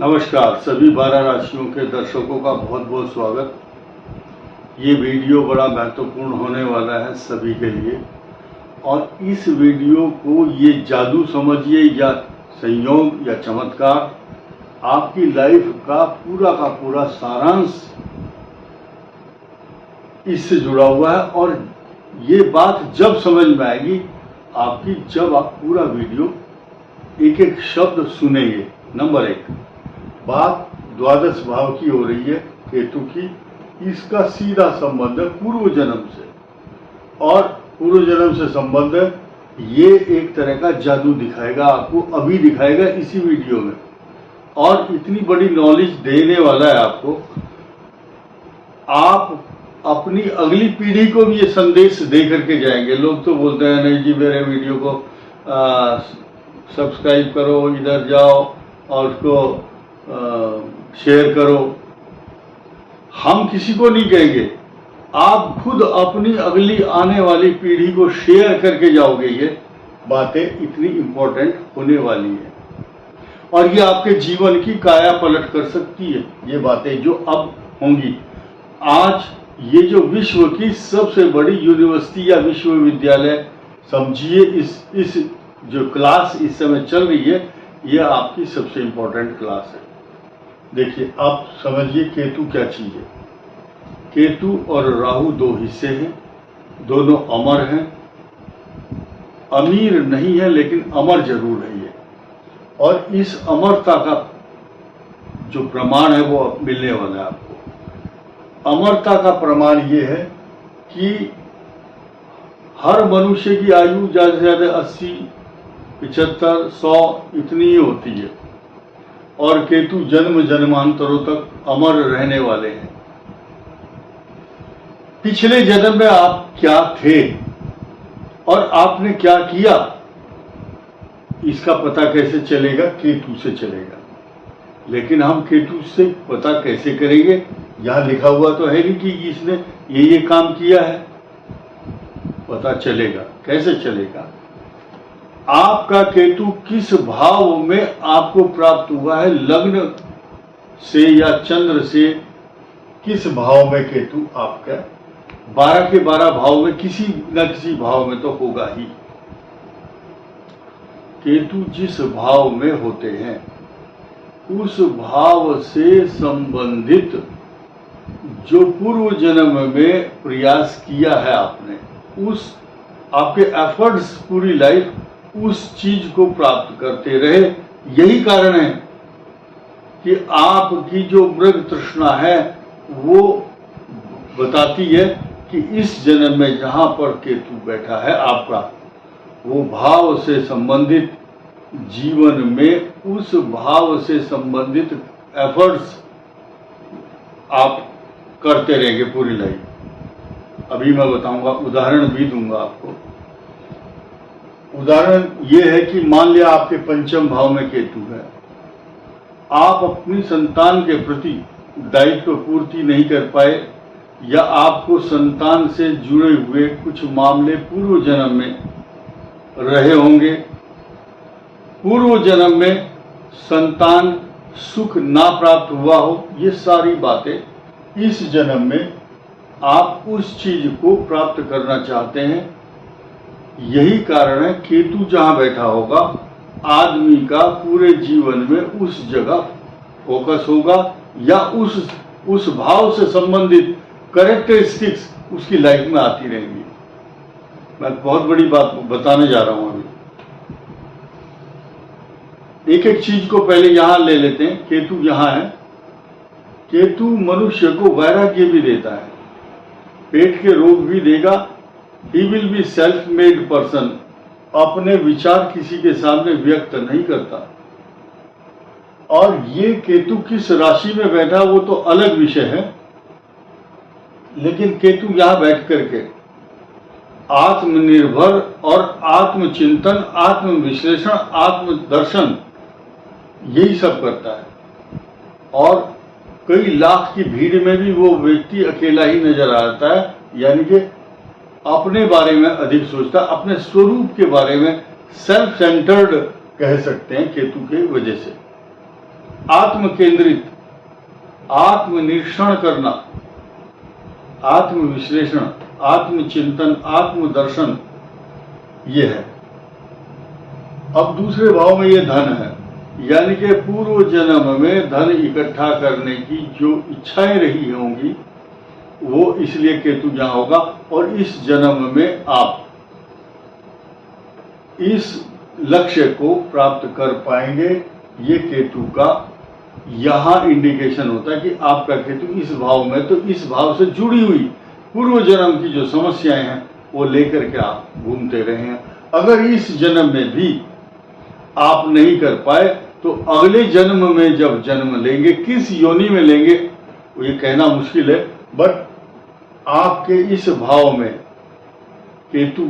नमस्कार, सभी 12 राशियों के दर्शकों का बहुत बहुत स्वागत। ये वीडियो बड़ा महत्वपूर्ण होने वाला है सभी के लिए, और इस वीडियो को ये जादू समझिए या संयोग या चमत्कार, आपकी लाइफ का पूरा सारांश इससे जुड़ा हुआ है। और ये बात जब समझ में आएगी आपकी, जब आप पूरा वीडियो एक एक शब्द सुनेंगे। नंबर 1, बात द्वादश भाव की हो रही है, केतु की। इसका सीधा संबंध है पूर्व जन्म से, और पूर्व जन्म से संबंध है। ये एक तरह का जादू दिखाएगा आपको, अभी दिखाएगा इसी वीडियो में, और इतनी बड़ी नॉलेज देने वाला है आपको। आप अपनी अगली पीढ़ी को भी ये संदेश दे करके जाएंगे। लोग तो बोलते हैं नहीं जी, मेरे वीडियो को सब्सक्राइब करो, इधर जाओ और उसको शेयर करो। हम किसी को नहीं कहेंगे, आप खुद अपनी अगली आने वाली पीढ़ी को शेयर करके जाओगे। ये बातें इतनी इंपॉर्टेंट होने वाली है, और ये आपके जीवन की काया पलट कर सकती है। ये बातें जो अब होंगी, आज ये जो विश्व की सबसे बड़ी यूनिवर्सिटी या विश्वविद्यालय समझिए, इस जो क्लास इस समय चल रही है, ये आपकी सबसे इंपॉर्टेंट क्लास है। देखिए, आप समझिए केतु क्या चीज है। केतु और राहु दो हिस्से हैं, दोनों अमर हैं। अमीर नहीं है लेकिन अमर जरूर है ये, और इस अमरता का जो प्रमाण है वो मिलने वाला है आपको। अमरता का प्रमाण ये है कि हर मनुष्य की आयु ज्यादा से ज्यादा 80, 75, 100 इतनी ही होती है, और केतु जन्म जन्मांतरों तक अमर रहने वाले हैं। पिछले जन्म में आप क्या थे और आपने क्या किया, इसका पता कैसे चलेगा? केतु से चलेगा। लेकिन हम केतु से पता कैसे करेंगे? यहां लिखा हुआ तो है नहीं कि इसने ये काम किया है। पता चलेगा, कैसे चलेगा? आपका केतु किस भाव में आपको प्राप्त हुआ है, लग्न से या चंद्र से, किस भाव में केतु आपका? 12 के 12 भाव में किसी न किसी भाव में तो होगा ही। केतु जिस भाव में होते हैं, उस भाव से संबंधित जो पूर्व जन्म में प्रयास किया है आपने, उस आपके एफर्ट्स पूरी लाइफ उस चीज को प्राप्त करते रहे। यही कारण है कि आपकी जो मृग तृष्णा है वो बताती है कि इस जन्म में जहां पर केतु बैठा है आपका, वो भाव से संबंधित जीवन में उस भाव से संबंधित एफर्ट्स आप करते रहेंगे पूरी लाइफ। अभी मैं बताऊंगा, उदाहरण भी दूंगा आपको। उदाहरण ये है कि मान लिया आपके पंचम भाव में केतु है, आप अपनी संतान के प्रति दायित्व पूर्ति नहीं कर पाए, या आपको संतान से जुड़े हुए कुछ मामले पूर्व जन्म में रहे होंगे। पूर्व जन्म में संतान सुख ना प्राप्त हुआ हो, ये सारी बातें इस जन्म में आप उस चीज को प्राप्त करना चाहते हैं। यही कारण है केतु जहां बैठा होगा, आदमी का पूरे जीवन में उस जगह फोकस होगा, या उस भाव से संबंधित कैरेक्टरिस्टिक्स उसकी लाइफ में आती रहेंगी। मैं बहुत बड़ी बात बताने जा रहा हूं अभी। एक एक चीज को पहले यहां ले लेते हैं। केतु यहां है। केतु मनुष्य को वैराग्य भी देता है, पेट के रोग भी देगा। He will be self made person, अपने विचार किसी के सामने व्यक्त नहीं करता। और ये केतु किस राशि में बैठा वो तो अलग विषय है, लेकिन केतु यहां बैठ करके आत्मनिर्भर और आत्मचिंतन, आत्मविश्लेषण, आत्मदर्शन यही सब करता है। और कई लाख की भीड़ में भी वो व्यक्ति अकेला ही नजर आता है, यानी कि अपने बारे में अधिक सोचता, अपने स्वरूप के बारे में सेल्फ सेंटर्ड कह सकते हैं केतु के वजह से। आत्म केंद्रित, आत्मनिरीक्षण करना, आत्मविश्लेषण, आत्मचिंतन, आत्मदर्शन, ये है। अब दूसरे भाव में ये धन है, यानी कि पूर्व जन्म में धन इकट्ठा करने की जो इच्छाएं रही होंगी वो इसलिए केतु यहां होगा, और इस जन्म में आप इस लक्ष्य को प्राप्त कर पाएंगे। ये केतु का यहां इंडिकेशन होता है कि आपका केतु इस भाव में, तो इस भाव से जुड़ी हुई पूर्व जन्म की जो समस्याएं हैं वो लेकर के आप घूमते रहे हैं। अगर इस जन्म में भी आप नहीं कर पाए तो अगले जन्म में जब जन्म लेंगे, किस योनि में लेंगे वो ये कहना मुश्किल है, बट आपके इस भाव में केतु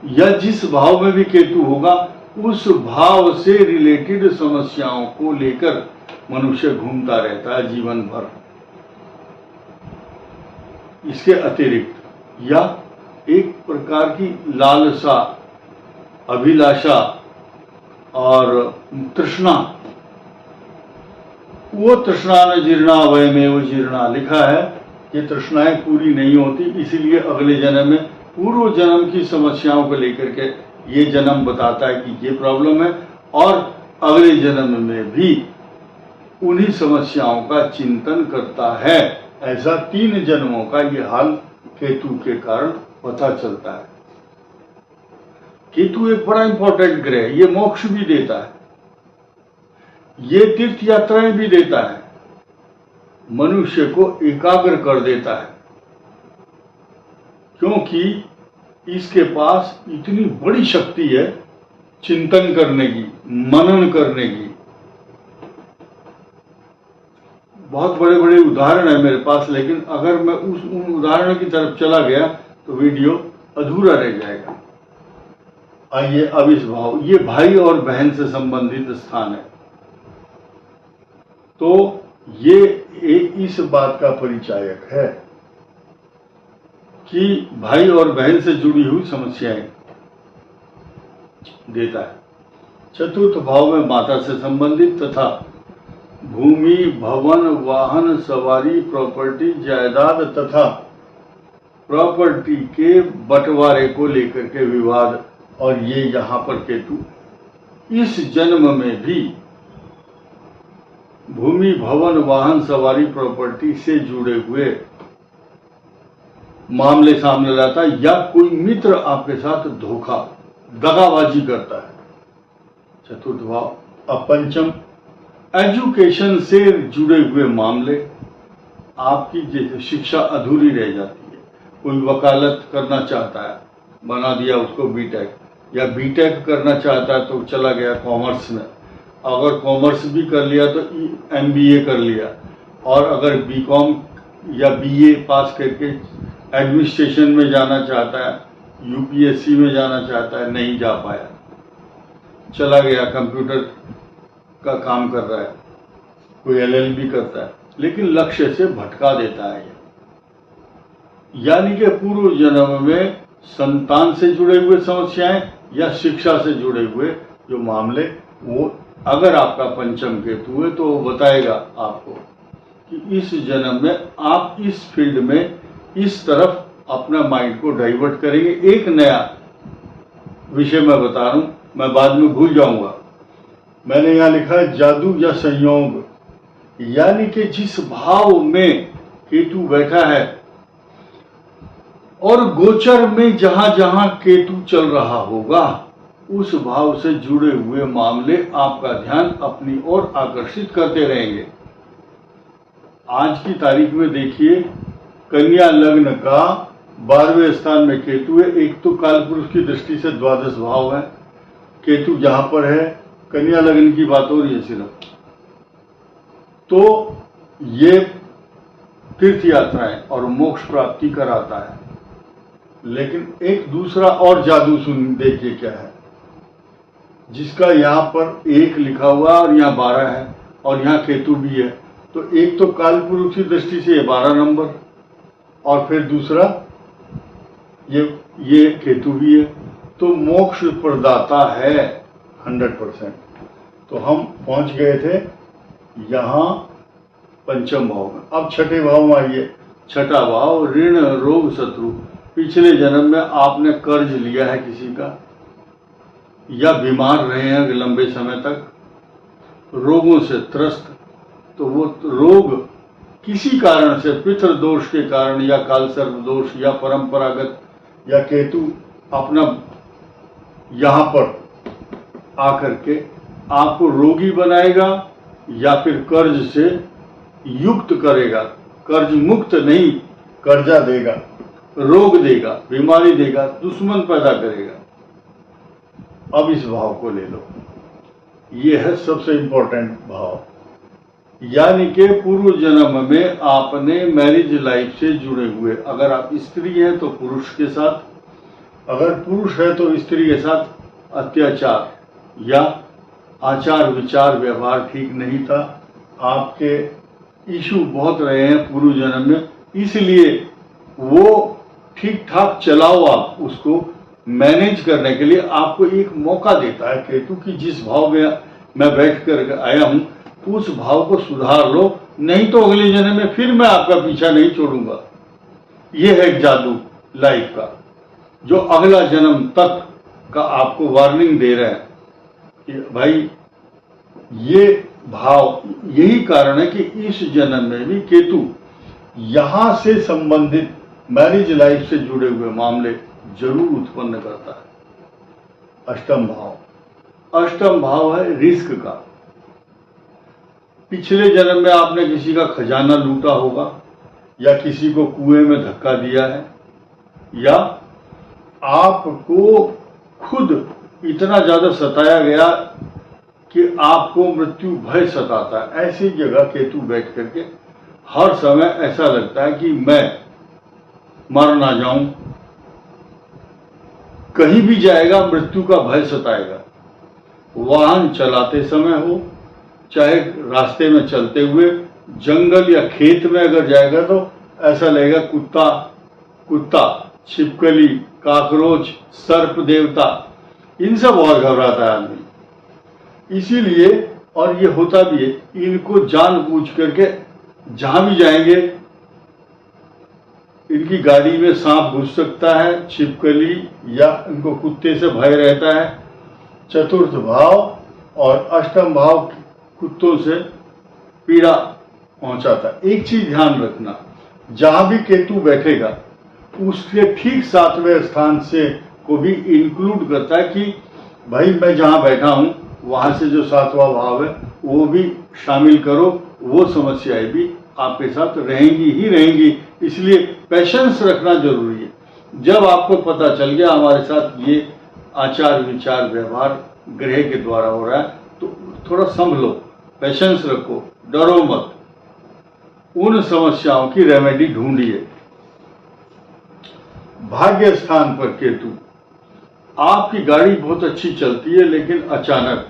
या जिस भाव में भी केतु होगा उस भाव से रिलेटेड समस्याओं को लेकर मनुष्य घूमता रहता है जीवन भर। इसके अतिरिक्त या एक प्रकार की लालसा, अभिलाषा और तृष्णा, वो तृष्णा न जीर्णा वयमेव जीर्णा लिखा है कि तृष्णाएं पूरी नहीं होती, इसीलिए अगले जन्म में पूर्व जन्म की समस्याओं को लेकर के ये जन्म बताता है कि ये प्रॉब्लम है, और अगले जन्म में भी उन्हीं समस्याओं का चिंतन करता है। ऐसा 3 जन्मों का ये हाल केतु के कारण पता चलता है। केतु एक बड़ा इंपॉर्टेंट ग्रह है, ये मोक्ष भी देता है, ये तीर्थ यात्राएं भी देता है, मनुष्य को एकाग्र कर देता है, क्योंकि इसके पास इतनी बड़ी शक्ति है चिंतन करने की, मनन करने की। बहुत बड़े बड़े उदाहरण है मेरे पास, लेकिन अगर मैं उन उदाहरणों की तरफ चला गया तो वीडियो अधूरा रह जाएगा। आइए अब इस भाव, ये भाई और बहन से संबंधित स्थान है, तो ये इस बात का परिचायक है कि भाई और बहन से जुड़ी हुई समस्याएं देता है। चतुर्थ भाव में माता से संबंधित तथा भूमि, भवन, वाहन, सवारी, प्रॉपर्टी, जायदाद तथा प्रॉपर्टी के बंटवारे को लेकर के विवाद, और ये यहां पर केतु इस जन्म में भी भूमि, भवन, वाहन, सवारी, प्रॉपर्टी से जुड़े हुए मामले सामने लाता है, या कोई मित्र आपके साथ धोखा, दगाबाजी करता है। चतुर्थ भाव। अब पंचम, एजुकेशन से जुड़े हुए मामले, आपकी जैसे शिक्षा अधूरी रह जाती है। कोई वकालत करना चाहता है, बना दिया उसको बीटेक, या बीटेक करना चाहता है तो चला गया कॉमर्स में, अगर कॉमर्स भी कर लिया तो एमबीए कर लिया, और अगर बीकॉम या बीए पास करके एडमिनिस्ट्रेशन में जाना चाहता है, यूपीएससी में जाना चाहता है, नहीं जा पाया, चला गया कंप्यूटर का काम कर रहा है, कोई एलएलबी करता है, लेकिन लक्ष्य से भटका देता है। यानी कि पूर्व जन्म में संतान से जुड़े हुए समस्याएं या शिक्षा से जुड़े हुए जो मामले, वो अगर आपका पंचम केतु है तो वो बताएगा आपको कि इस जन्म में आप इस फील्ड में इस तरफ अपना माइंड को डाइवर्ट करेंगे। एक नया विषय मैं बता रहा हूं, मैं बाद में भूल जाऊंगा। मैंने यहां लिखा है जादू या संयोग, यानी कि जिस भाव में केतु बैठा है और गोचर में जहां जहां केतु चल रहा होगा उस भाव से जुड़े हुए मामले आपका ध्यान अपनी ओर आकर्षित करते रहेंगे। आज की तारीख में देखिए, कन्या लग्न का 12वें स्थान में केतु है। एक तो कालपुरुष की दृष्टि से द्वादश भाव है, केतु जहां पर है, कन्या लग्न की बात हो रही है सिर्फ, तो ये तीर्थ यात्राएं और मोक्ष प्राप्ति कराता है। लेकिन एक दूसरा और जादू सुन देखिए क्या है, जिसका यहाँ पर 1 लिखा हुआ और यहाँ 12 है और यहाँ केतु भी है। तो एक तो कालपुरुष की दृष्टि से ये 12 नंबर, और फिर दूसरा ये केतु भी है, तो मोक्ष प्रदाता है 100%। तो हम पहुंच गए थे यहाँ पंचम भाव में। अब छठे भाव में आइए। छठा भाव ऋण रोग शत्रु। पिछले जन्म में आपने कर्ज लिया है किसी का, या बीमार रहे हैं लंबे समय तक, रोगों से त्रस्त, तो वो रोग किसी कारण से, पितृ दोष के कारण या कालसर्प दोष या परंपरागत या केतु अपना यहाँ पर आकर के आपको रोगी बनाएगा या फिर कर्ज से युक्त करेगा, कर्ज मुक्त नहीं, कर्जा देगा, रोग देगा, बीमारी देगा, दुश्मन पैदा करेगा। अब इस भाव को ले लो, ये है सबसे इंपॉर्टेंट भाव। यानी कि पूर्व जन्म में आपने मैरिज लाइफ से जुड़े हुए, अगर आप स्त्री हैं तो पुरुष के साथ, अगर पुरुष है तो स्त्री के साथ अत्याचार या आचार विचार व्यवहार ठीक नहीं था, आपके इशू बहुत रहे हैं पूर्व जन्म में, इसलिए वो ठीक ठाक चलाओ। आप उसको मैनेज करने के लिए आपको एक मौका देता है केतु कि जिस भाव में मैं बैठ कर आया हूं उस भाव को सुधार लो, नहीं तो अगले जन्म में फिर मैं आपका पीछा नहीं छोड़ूंगा। यह है एक जादू लाइफ का, जो अगला जन्म तक का आपको वार्निंग दे रहा है कि भाई ये भाव, यही कारण है कि इस जन्म में भी केतु यहां से संबंधित मैरिज लाइफ से जुड़े हुए मामले जरूर उत्पन्न करता है। अष्टम भाव, अष्टम भाव है रिस्क का। पिछले जन्म में आपने किसी का खजाना लूटा होगा, या किसी को कुएं में धक्का दिया है, या आपको खुद इतना ज्यादा सताया गया कि आपको मृत्यु भय सताता है। ऐसी जगह केतु बैठ करके हर समय ऐसा लगता है कि मैं मर ना जाऊं, कहीं भी जाएगा मृत्यु का भय सताएगा। वाहन चलाते समय हो, चाहे रास्ते में चलते हुए, जंगल या खेत में अगर जाएगा तो ऐसा लगेगा कुत्ता, छिपकली, काकरोच, सर्प देवता, इनसे बहुत घबराता है आदमी। इसीलिए, और ये होता भी है, इनको जानबूझ करके जहां भी जाएंगे, इनकी गाड़ी में सांप घुस सकता है, छिपकली, या इनको कुत्ते से भय रहता है। चतुर्थ भाव और अष्टम भाव कुत्तों से पीड़ा पहुंचाता है। एक चीज ध्यान रखना, जहां भी केतु बैठेगा उसके ठीक 7वें स्थान से को भी इंक्लूड करता है कि भाई मैं जहां बैठा हूं वहां से जो 7वां भाव है वो भी शामिल करो। वो समस्याएं भी आपके साथ रहेंगी ही रहेंगी, इसलिए पेशेंस रखना जरूरी है। जब आपको पता चल गया हमारे साथ ये आचार विचार व्यवहार ग्रह के द्वारा हो रहा है, तो थोड़ा संभलो, पेशेंस रखो, डरो मत, उन समस्याओं की रेमेडी ढूंढिए। भाग्य स्थान पर केतु, आपकी गाड़ी बहुत अच्छी चलती है, लेकिन अचानक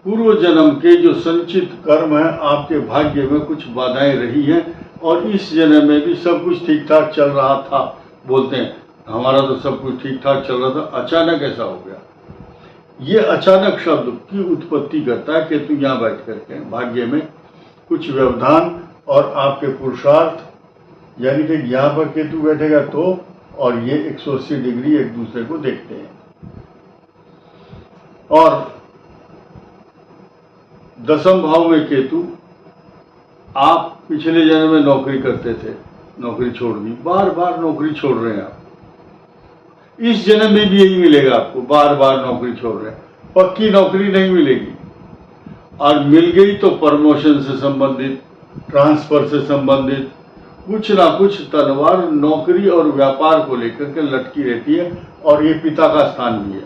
पूर्व जन्म के जो संचित कर्म है आपके भाग्य में कुछ बाधाएं रही हैं, और इस जन्म में भी सब कुछ ठीक ठाक चल रहा था। बोलते हैं हमारा तो सब कुछ ठीक ठाक चल रहा था, अचानक ऐसा हो गया। ये अचानक शब्द की उत्पत्ति करता है केतु यहाँ बैठ करके भाग्य में कुछ व्यवधान और आपके पुरुषार्थ, यानी कि यहाँ पर केतु बैठेगा तो, और ये 180 डिग्री एक दूसरे को देखते हैं। और दसम भाव में केतु, आप पिछले जन्म में नौकरी करते थे, नौकरी छोड़ दी, बार बार नौकरी छोड़ रहे हैं आप, इस जन्म में भी यही मिलेगा आपको, बार बार नौकरी छोड़ रहे हैं, पक्की नौकरी नहीं मिलेगी, और मिल गई तो प्रमोशन से संबंधित, ट्रांसफर से संबंधित कुछ ना कुछ तलवार नौकरी और व्यापार को लेकर के लटकी रहती है। और ये पिता का स्थान भी है,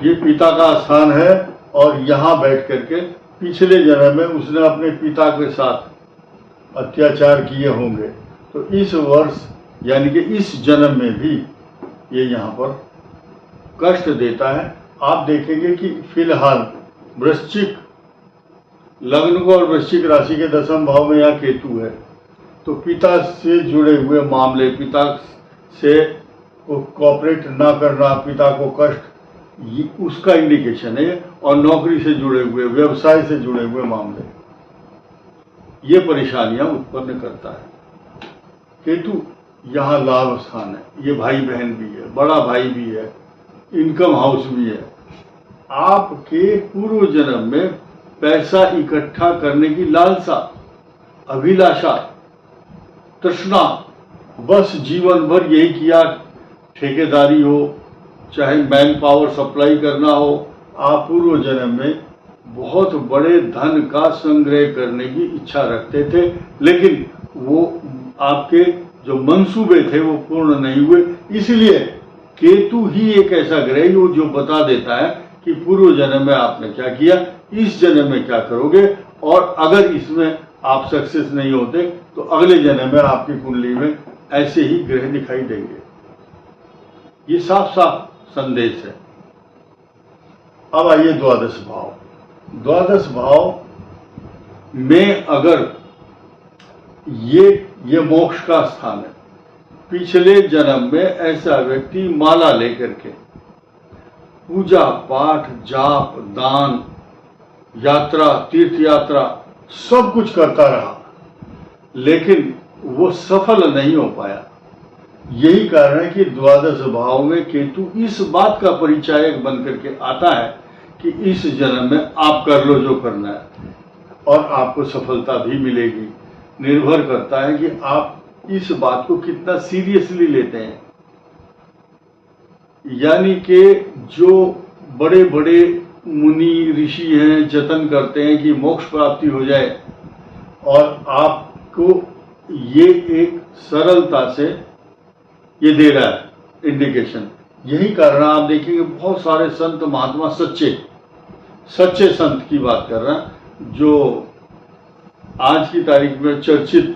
ये पिता का स्थान है, और यहाँ बैठ करके पिछले जन्म में उसने अपने पिता के साथ अत्याचार किए होंगे, तो इस वर्ष यानी कि इस जन्म में भी ये यहाँ पर कष्ट देता है। आप देखेंगे कि फिलहाल वृश्चिक लग्न को और वृश्चिक राशि के दसम भाव में यहाँ केतु है, तो पिता से जुड़े हुए मामले, पिता से कोऑपरेट ना करना, पिता को कष्ट ये उसका इंडिकेशन है। और नौकरी से जुड़े हुए, व्यवसाय से जुड़े हुए मामले, ये परेशानियां उत्पन्न करता है। केतु यहाँ लाभ स्थान है, ये भाई बहन भी है, बड़ा भाई भी है, इनकम हाउस भी है। आपके पूर्व जन्म में पैसा इकट्ठा करने की लालसा, अभिलाषा, तृष्णा, बस जीवन भर यही किया, ठेकेदारी हो चाहे मैन पावर सप्लाई करना हो, आप पूर्व जन्म में बहुत बड़े धन का संग्रह करने की इच्छा रखते थे, लेकिन वो आपके जो मंसूबे थे वो पूर्ण नहीं हुए। इसलिए केतु ही एक ऐसा ग्रह जो बता देता है कि पूर्व जन्म में आपने क्या किया, इस जन्म में क्या करोगे, और अगर इसमें आप सक्सेस नहीं होते तो अगले जन्म में आपकी कुंडली में ऐसे ही ग्रह दिखाई देंगे। ये साफ साफ संदेश है। अब आइए द्वादश भाव। द्वादश भाव में अगर ये मोक्ष का स्थान है, पिछले जन्म में ऐसा व्यक्ति माला लेकर के पूजा पाठ, जाप, दान, यात्रा, तीर्थ यात्रा सब कुछ करता रहा, लेकिन वो सफल नहीं हो पाया। यही कारण है कि द्वादश भाव में केतु इस बात का परिचायक बन करके आता है कि इस जन्म में आप कर लो जो करना है और आपको सफलता भी मिलेगी। निर्भर करता है कि आप इस बात को कितना सीरियसली लेते हैं। यानी कि जो बड़े बड़े मुनि ऋषि हैं, जतन करते हैं कि मोक्ष प्राप्ति हो जाए, और आपको ये एक सरलता से ये दे रहा है इंडिकेशन। यही कारण आप देखेंगे बहुत सारे संत महात्मा, सच्चे संत की बात कर रहे हैं, जो आज की तारीख में चर्चित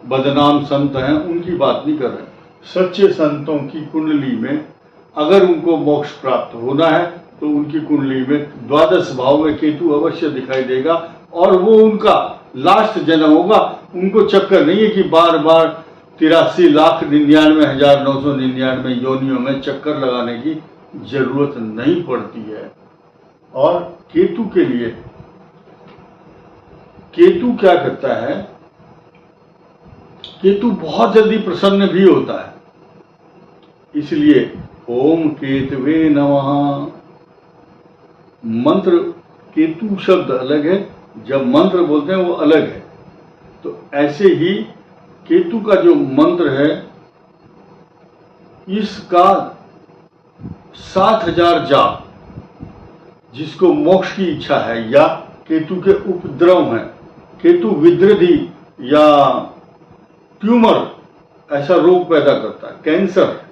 बदनाम संत हैं, उनकी बात नहीं कर रहे। सच्चे संतों की कुंडली में अगर उनको मोक्ष प्राप्त होना है तो उनकी कुंडली में द्वादश भाव में केतु अवश्य दिखाई देगा, और वो उनका लास्ट जन्म होगा। उनको चक्कर नहीं है कि बार बार 83,99,999 योनियों में चक्कर लगाने की जरूरत नहीं पड़ती है। और केतु के लिए, केतु क्या करता है, केतु बहुत जल्दी प्रसन्न भी होता है। इसलिए ओम केतवे नमः मंत्र, केतु शब्द अलग है, जब मंत्र बोलते हैं वो अलग है। तो ऐसे ही केतु का जो मंत्र है, इसका 7,000 जाप, जिसको मोक्ष की इच्छा है या केतु के उपद्रव हैं, केतु विद्रधि या ट्यूमर ऐसा रोग पैदा करता है, कैंसर।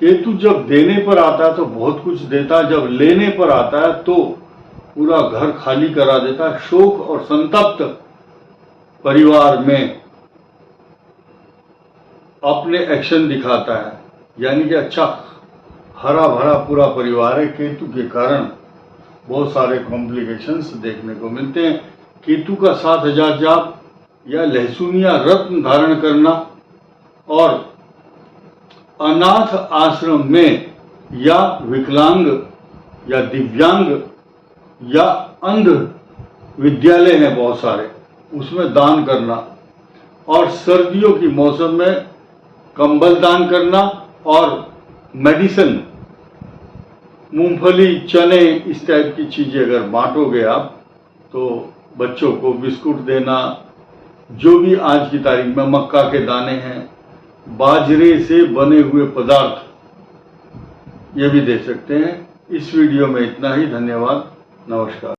केतु जब देने पर आता है तो बहुत कुछ देता है, जब लेने पर आता है तो पूरा घर खाली करा देता है। शोक और संतप्त परिवार में अपने एक्शन दिखाता है। यानी कि अच्छा हरा भरा पूरा परिवार है, केतु के कारण बहुत सारे कॉम्प्लिकेशंस देखने को मिलते हैं। केतु का 7,000 जाप या लहसुनिया रत्न धारण करना, और अनाथ आश्रम में या विकलांग या दिव्यांग या अंध विद्यालय हैं बहुत सारे, उसमें दान करना, और सर्दियों की मौसम में कंबल दान करना, और मेडिसिन, मूंगफली, चने, इस टाइप की चीजें अगर बांटोगे आप तो बच्चों को बिस्कुट देना, जो भी आज की तारीख में मक्का के दाने हैं, बाजरे से बने हुए पदार्थ, ये भी दे सकते हैं। इस वीडियो में इतना ही। धन्यवाद, नमस्कार।